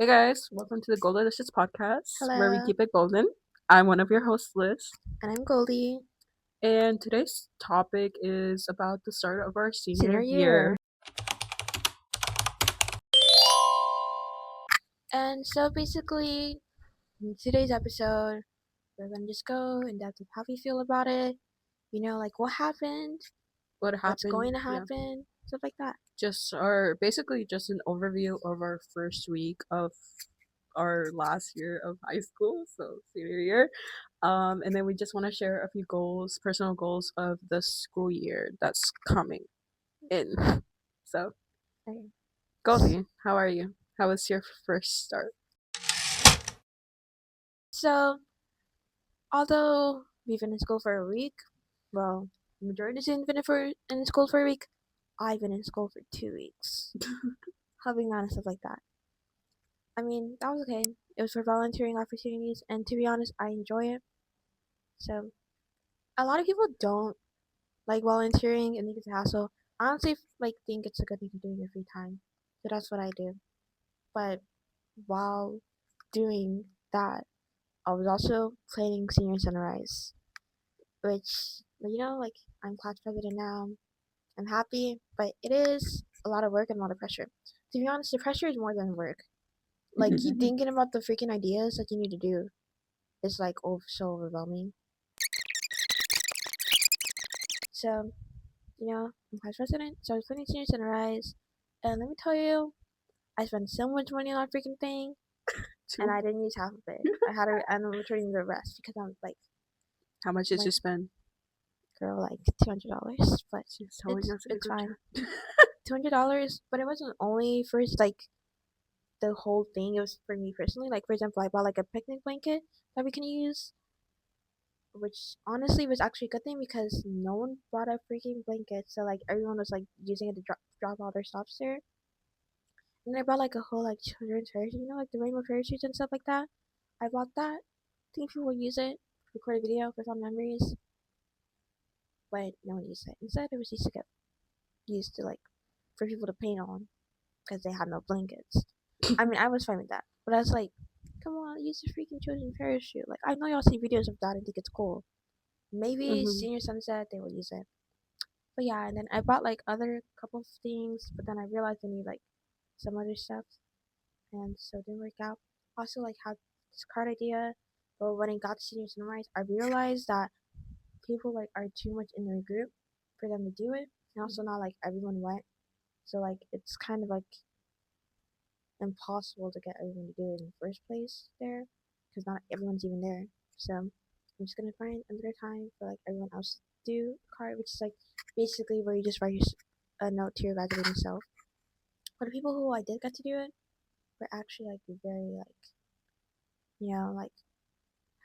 Hey guys, welcome to the Goldelicious podcast where we Hello, keep it golden. I'm one of your hosts, Liz, and I'm Goldie. and today's topic is about the start of our Senior senior year. year. And so basically, in today's episode, we're gonna just go in depth of how we feel about it. Like what happened, What what's happened? going to Yeah, happen, stuff like that. basically just an overview of our first week of our last year of high school, so senior year. And then we just want to share a few goals, personal goals of the school year that's coming in. So, Okay. Goldie, how are you? How was your first start? So, although we've been in school for a week, well, the majority of students been in school for a week. I've been in school for 2 weeks, helping out and stuff like that. I mean, that was okay. It was for volunteering opportunities, and to be honest, I enjoy it. So, a lot of people don't like volunteering and think it's a hassle. I honestly think it's a good thing to do in your free time. So that's what I do. But while doing that, I was also planning Senior Sunrise, which I'm class president now. I'm happy, but it is a lot of work and a lot of pressure. To be honest, the pressure is more than work. Like you thinking about the freaking ideas that you need to do is like so overwhelming. So I'm class president, so I was planning Senior Sunrise, and let me tell you, I spent so much money on that freaking thing, and Two. I didn't use half of it. I'm returning the rest because I'm How much did like, you spend? girl, like $200, but She's telling us in the it's group fine. chat. $200, but it wasn't only for the whole thing. It was for me personally. Like for example, I bought like a picnic blanket that we can use, which honestly was actually a good thing because no one bought a freaking blanket, so like everyone was like using it to drop all their stops there. And I bought like a whole like children's parachute, like the rainbow parachutes and stuff like that. I bought that. I think people would use it, record a video for fun memories, but no one used it. Instead, it was used to get used to like for people to paint on because they had no blankets. I mean, I was fine with that, but I was like, come on, use the freaking children's parachute. Like, I know y'all see videos of that and think it's cool. Maybe Hmm. senior sunset they will use it. But yeah, and then I bought like other couple of things, but then I realized I need like some other stuff, and so it didn't work out. Also, like had this card idea, but when it got to senior sunrise, I realized that people like are too much in their group for them to do it, and also not like everyone went, so like it's kind of like impossible to get everyone to do it in the first place there, because not everyone's even there. So I'm just gonna find another time for like everyone else to do a card, which is like basically where you just write a note to your graduating self. But the people who I did get to do it were actually like very like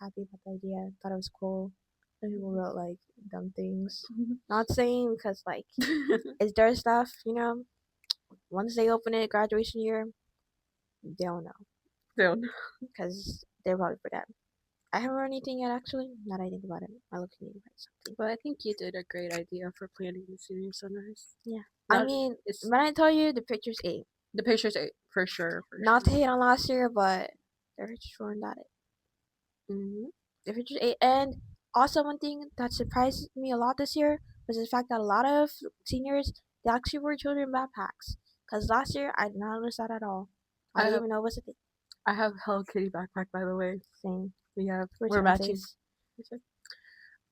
happy about the idea, thought it was cool. Some people wrote like dumb things. Not saying because like it's their stuff, Once they open it, graduation year, they don't know So, because they're probably forget. I haven't wrote anything yet, actually. Now that I think about it, I look need to write something. but I think you did a great idea for planning the senior sunrise. Yeah, I Not mean, it's when I tell you the pictures eight, the pictures for sure, for not to sure. hate on last year, but the pictures weren't that it. Hmm. The pictures eight, and also one thing that surprised me a lot this year was the fact that a lot of seniors they actually wore children backpacks. Cause last year I did not notice that at all. I I didn't have even know it was a I have Hello Kitty backpack, by the way. thing. We're matching. Twinsies.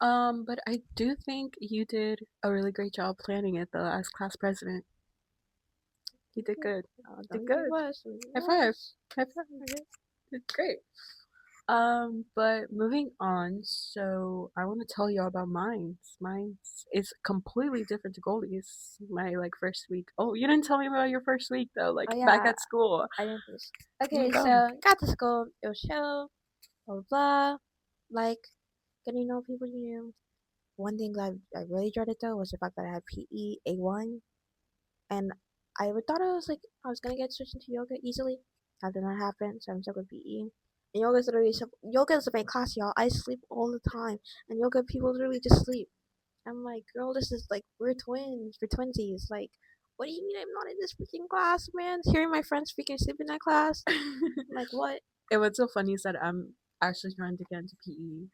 But I do think you did a really great job planning it though as class president. You did good. Oh, Did don't good. was. High five. High five. Did great. But moving on, so I want to tell you about mine. Mine is completely different to Goldie's. My like first week. Oh, you didn't tell me about your first week though, like Oh back yeah, at school. I didn't finish. You Okay, go. so got to school. It was chill. Blah blah blah. Like getting to know people you knew. One thing that I really dreaded though was the fact that I had PE A1, and I would thought I was gonna get switched into yoga easily. That did not happen, so I'm stuck with PE. And yoga is my class, y'all. I sleep all the time, and yoga people literally just sleep. I'm like, girl, this is like we're twins, we're twinsies. Like, what do you mean I'm not in this freaking class, man? Hearing my friends freaking sleep in that class. Like, what? And what's so funny is that I'm actually trying to get into PE,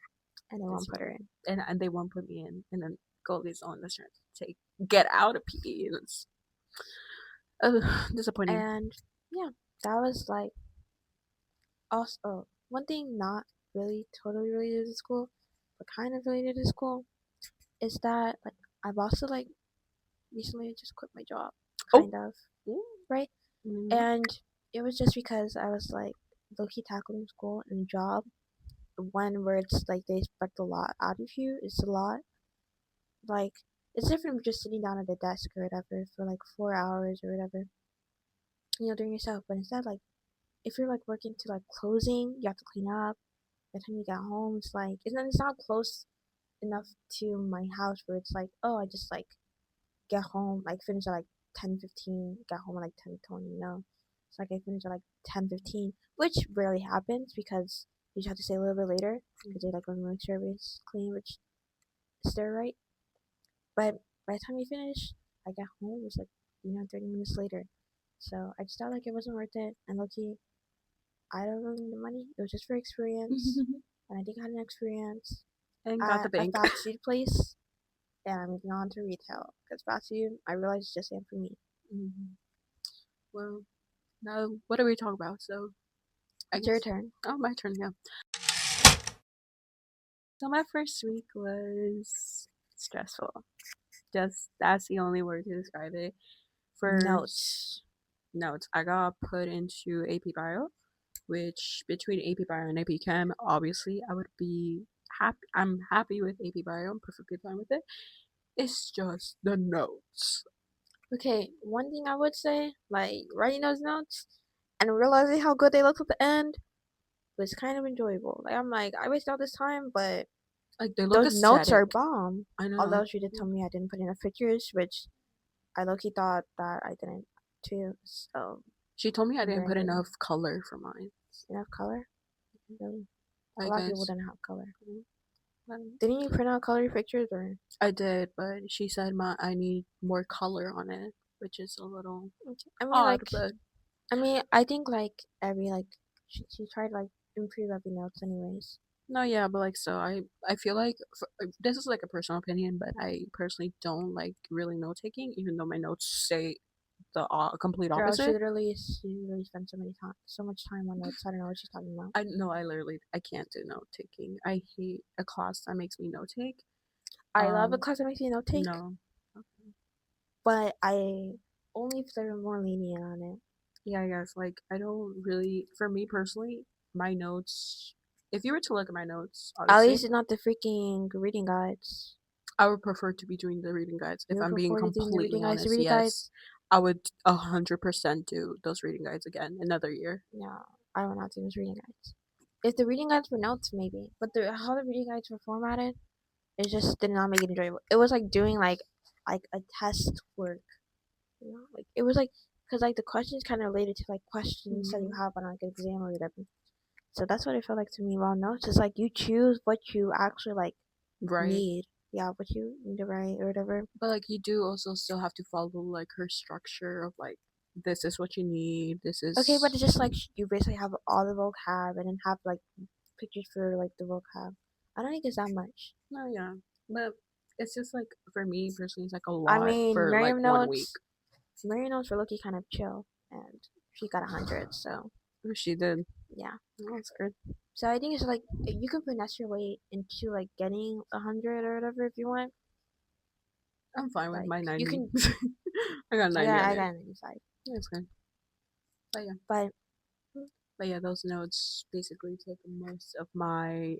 And they won't put her in. and they won't put me in, and then Goldie's on that's trying to get out of PE, and it's disappointing. And yeah, that was like also one thing not really totally related to school, but kind of related to school, is that like I've also like recently just quit my job, kind of, right? Mm-hmm. And it was just because I was like low-key tackling school and job. One where it's like they expect a lot out of you. It's a lot. Like it's different from just sitting down at a desk or whatever for like 4 hours or whatever, doing yourself. But instead, like if you're like working to like closing, you have to clean up. By the time you get home, it's not close enough to my house where it's like, oh, I just like get home, like finish at like 10:15, get home at like 10:20, It's like I finish at like 10:15, which rarely happens because you just have to stay a little bit later because they like want to make sure everything's clean, which is their right. But by the time you finish, I get home, it's like, 30 minutes later. So I just felt like it wasn't worth it. And lucky, I don't really need the money. It was just for experience. And I think I had an experience And got the at a bank. fast food place. And I'm moving on to retail because fast food, I realized it's just ain't for me. Mm-hmm. Well, now what are we talking about? So, It's your turn. Oh, my turn. Yeah. So my first week was stressful. Just that's the only word to describe it. Notes. I got put into AP Bio, which between AP Bio and AP Chem, obviously I would be happy. I'm happy with AP Bio. I'm perfectly fine with it. It's just the notes. Okay, one thing I would say, like writing those notes and realizing how good they looked at the end was kind of enjoyable. Like I'm like, I wasted all this time, but like they look those notes are aesthetic. bomb. I know. Although she did tell me I didn't put enough pictures, which I low-key thought that I didn't too. So she told me I didn't put enough color for mine. Enough color? Really? A lot of people didn't have color. Mm-hmm. Didn't you print out color pictures or? I did, but she said I need more color on it, which is a little odd. But I mean, I think like every like she tried like improve every notes anyways. No, yeah, but like so, I feel like this is like a personal opinion, but I personally don't like really note taking, even though my notes say the complete Girl, opposite. she literally spent so much time on notes. I don't know what she's talking about. I know I can't do note taking. I hate a class that makes me note take. I love a class that makes me note take. No. Okay. But I only if they're more lenient on it. Yeah, I guess like I don't really. For me personally, my notes. If you were to look at my notes, at least it's not the freaking reading guides. I would prefer to be doing the reading guides. If I'm being completely honest, yes. Guides? I would 100% do those reading guides again another year. No, I would not do those reading guides. If the reading guides were notes, maybe. But how the reading guides were formatted, it just did not make it enjoyable. It was like doing like a test work. Like it was like because like the questions kind of related to like questions that you have on like an exam or whatever. So that's what it felt like to me. While notes is like you choose what you actually like need. Yeah, what you need to write or whatever. But like you do also still have to follow like her structure of like this is what you need. This is okay, but it's just like you basically have all the vocab and then have like pictures for like the vocab. I don't think it's that much. No, yeah, but it's just like for me personally, it's like a lot. I mean, for Merriam like notes, 1 week. Merriam notes were looking kind of chill, and she got 100. So she did. Yeah, that's good. So I think it's like you can finesse your way into like getting 100 or whatever if you want. I'm fine with my 90. You can. I got 90. I got 95. That's good. But yeah, those notes basically take most of my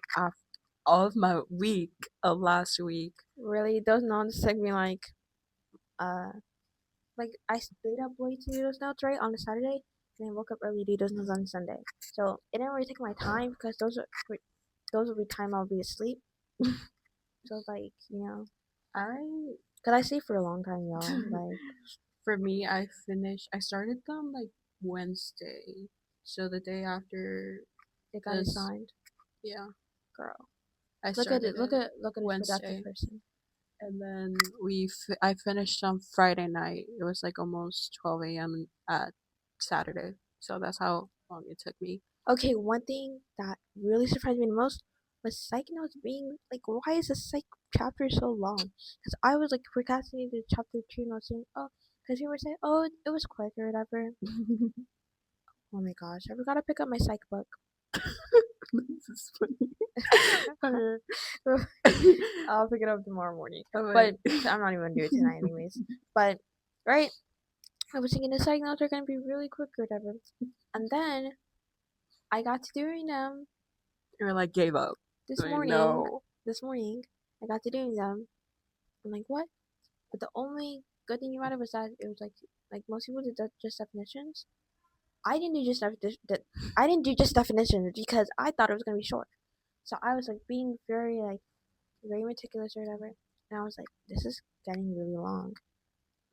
week of last week. Really, those notes took me like I stayed up late to do those notes right on a Saturday, and I woke up early to do those notes on Sunday. So it didn't really take my time because those will be time I'll be asleep. So like cause I sleep for a long time, y'all. Like for me, I started them like Wednesday, so the day after it got assigned. Yeah, girl. Look at a productive person. And then I finished on Friday night. It was like almost 12 a.m. at Saturday. So that's how long it took me. Okay, one thing that really surprised me the most was psych notes being like, why is the psych chapter so long? Because I was like procrastinating the chapter 2 notes saying, oh, because you were saying, oh, it was quick or whatever. Oh my gosh, I forgot to pick up my psych book. This is funny. I'll pick it up tomorrow morning. Alright. But I'm not even gonna do it tonight, anyways. But, right? I was thinking the psych notes are gonna be really quick or whatever. And then I got to doing them You were like, gave up. this I morning. know. This morning, I got to doing them. I'm like, what? But the only good thing about it was that it was like most people did just definitions. I didn't do I didn't do just definitions because I thought it was gonna be short. So I was like being very meticulous or whatever. And I was like, this is getting really long.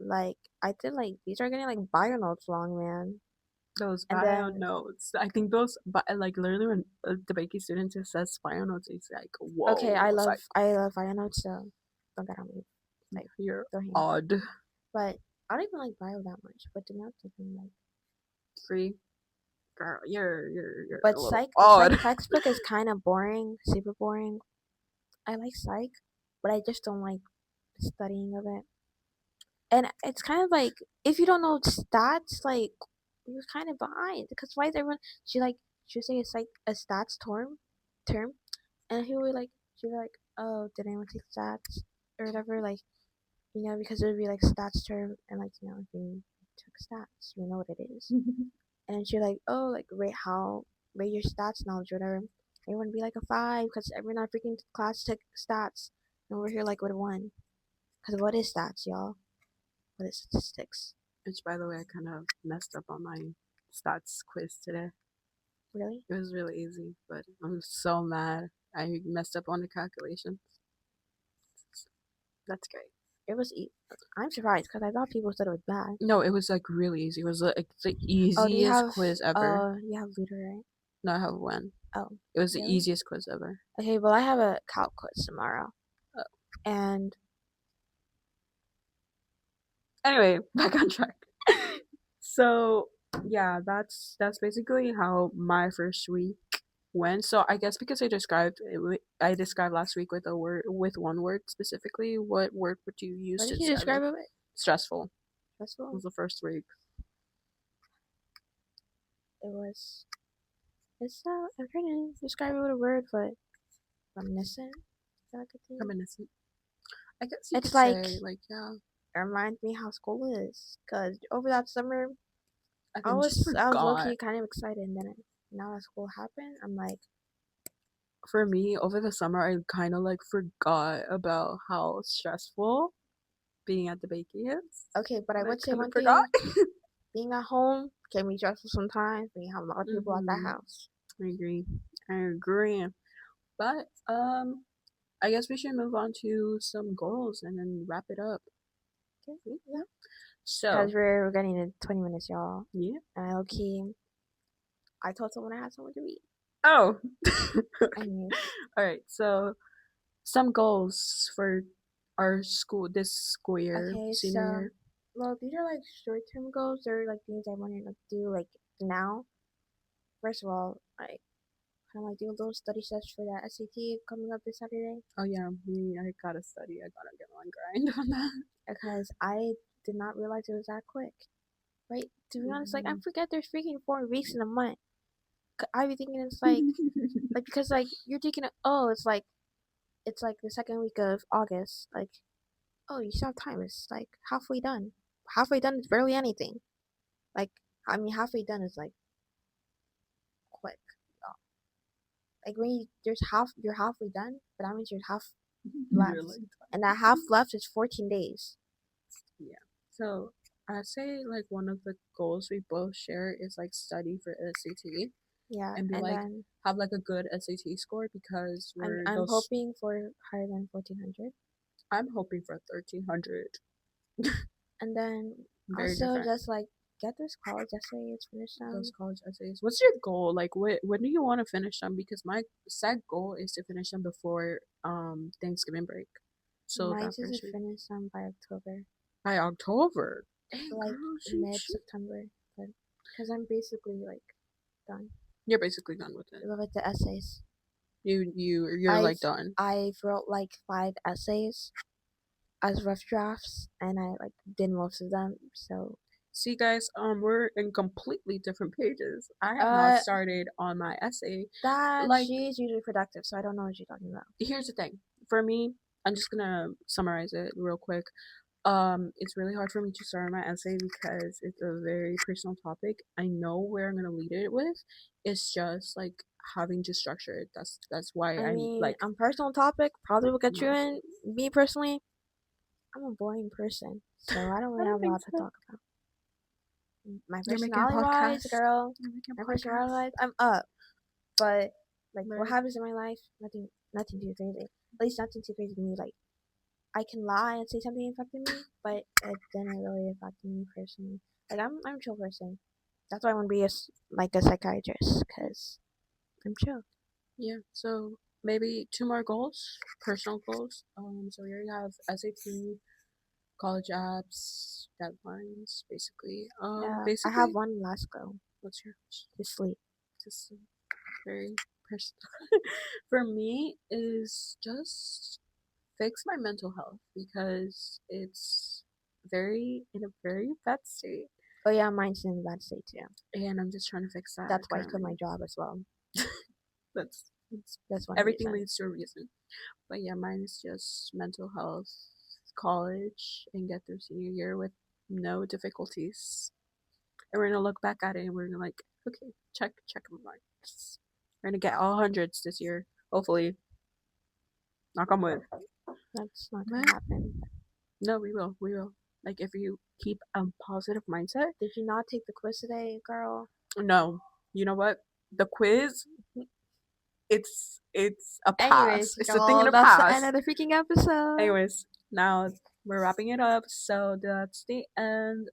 Like I did like these are getting like bio notes long, man. Those And bio then notes. I think those, like literally when the Bakey student just says bio notes, it's like, whoa. okay, It's like, I love bio notes, so don't get on me. Like you're don't hate me. odd. But I don't even like bio that much. But the notes have been like Free. Girl, you're but a little psych odd. textbook is kind of boring, super boring. I like psych, but I just don't like studying of it. And it's kind of like if you don't know stats, like you're kind of behind because why is everyone she say a stats term, and he would like she'd be like, oh, did anyone take stats or whatever, like because it would be like stats term and like if you took stats, you know what it is. And she'd like, oh, like rate your stats knowledge or whatever. Everyone would be like a 5 because everyone in our freaking class took stats, and we're here like with a 1. Because what is stats, y'all? What is statistics? Which, by the way, I kind of messed up on my stats quiz today. Really? It was really easy, but I'm so mad. I messed up on the calculations. That's great. It was. I'm surprised because I thought people said it was bad. No, it was like really easy. It was like the Oh, do you easiest have? quiz ever. You have Ludo, right? No, I have one. Oh, It was the really? easiest quiz ever. Okay, well I have a calc quiz tomorrow, Oh. and Anyway, back on track. So yeah, that's basically how my first week went. So I guess because I described last week with one word specifically. What word would you use what to did you describe describe it? of it? Stressful. Stressful. It was the first week. It was. It's I'm trying to describe it with a word, but reminiscent. Is that a good thing? Reminiscent. I guess you It's could like say like yeah. it reminds me how school is. Cause over that summer, I I think just was low forgot. key kind of excited, and then now that school happened, I'm like, For me, over the summer, I kind of like forgot about how stressful being at the Bakey is. okay, but I And I would say kind of one forgot. thing: being at home can be stressful sometimes when you have a lot of people at that Hmm. house. I agree. I agree. But I guess we should move on to some goals and then wrap it up. Okay, yeah. So Because we're getting to 20 minutes, y'all. yeah. And I I told someone I had somewhere to eat. Oh. Anyways, All right. So some goals for our school this school year, okay, senior so year. well, these are like short-term goals. They're like things I want to like do like now. First of all, I kind of like do a little study session for that SAT coming up this Saturday. Oh yeah, I gotta study. I gotta get on grind on that. Because I did not realize it was that quick. Right? To be honest, like I Mhm. forget there's freaking 4 weeks in a month. I be thinking it's like because like you're thinking it's like the second week of August. Like oh you still have time. It's like halfway done. Halfway done is barely anything. Like I mean halfway done is like quick. Like when you're halfway done, but that means you're half left, Really? and that half left is 14 days. Yeah. So I say like one of the goals we both share is like study for SAT Yeah, and be and like then have like a good SAT score because we're I'm those. hoping for higher than 1400. I'm hoping for 1300. And then Very also different. just like get this college essay it's finished. Those college essays. What's your goal? Like, when do you want to finish them? Because my set goal is to finish them before Thanksgiving break. So Mine that is first to week. finish by October, By October. Dang, like girl, mid September, but because I'm basically like done you're basically done with it. with the essays. You're I've like done. I've wrote like 5 essays as rough drafts, and I like did most of them. So See, guys, we're in completely different pages. I have not uh, started on my essay. that Like, she's usually productive, so I don't know what you're talking about. here's the thing. For me, I'm just gonna summarize it real quick. It's really hard for me to start my essay because it's a very personal topic. I know where I'm gonna lead it with. It's just like having to structure it. That's why I I'm mean, like, on personal topic, probably will get you no, in. Me personally, I'm a boring person, so I don't I really don't have a think lot to so. talk about. My You're making a personality wise, podcast. girl, You're making my a personality podcast. wise, I'm up. But like what But happens in my life, nothing too crazy. At least nothing too crazy to me. Like I can lie and say something affected me, but it didn't really affect me personally. Like I'm a chill person. That's why I want to be like a psychiatrist, cause I'm chill. yeah, so maybe two more goals, personal goals. So we already have SAT, college apps, deadlines, basically. Yeah, I have Basically, one last goal what's your to sleep. just very personal? For me, is just fix my mental health because it's in a very bad state, Oh yeah, mine's in a bad state too. and I'm just trying to fix that That's why I quit my currently. job as well. That's That's one everything reason. leads to a reason. But yeah, mine is just mental health, college, and get through senior year with no difficulties. And we're gonna look back at it and we're gonna like, okay, check my marks. We're gonna get all hundreds this year, hopefully. Knock on wood. That's not But gonna happen. no, we will. Like if you keep a positive mindset. Did you not take the quiz today, girl? No, you know what? The quiz, it's a pass. Anyways, It's a thing in girl, the that's the end past. of the freaking episode. Anyways, now we're wrapping it up. So that's the end.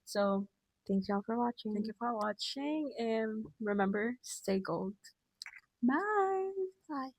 So Thanks y'all for thank watching. you for watching and remember, stay gold. Bye. Bye.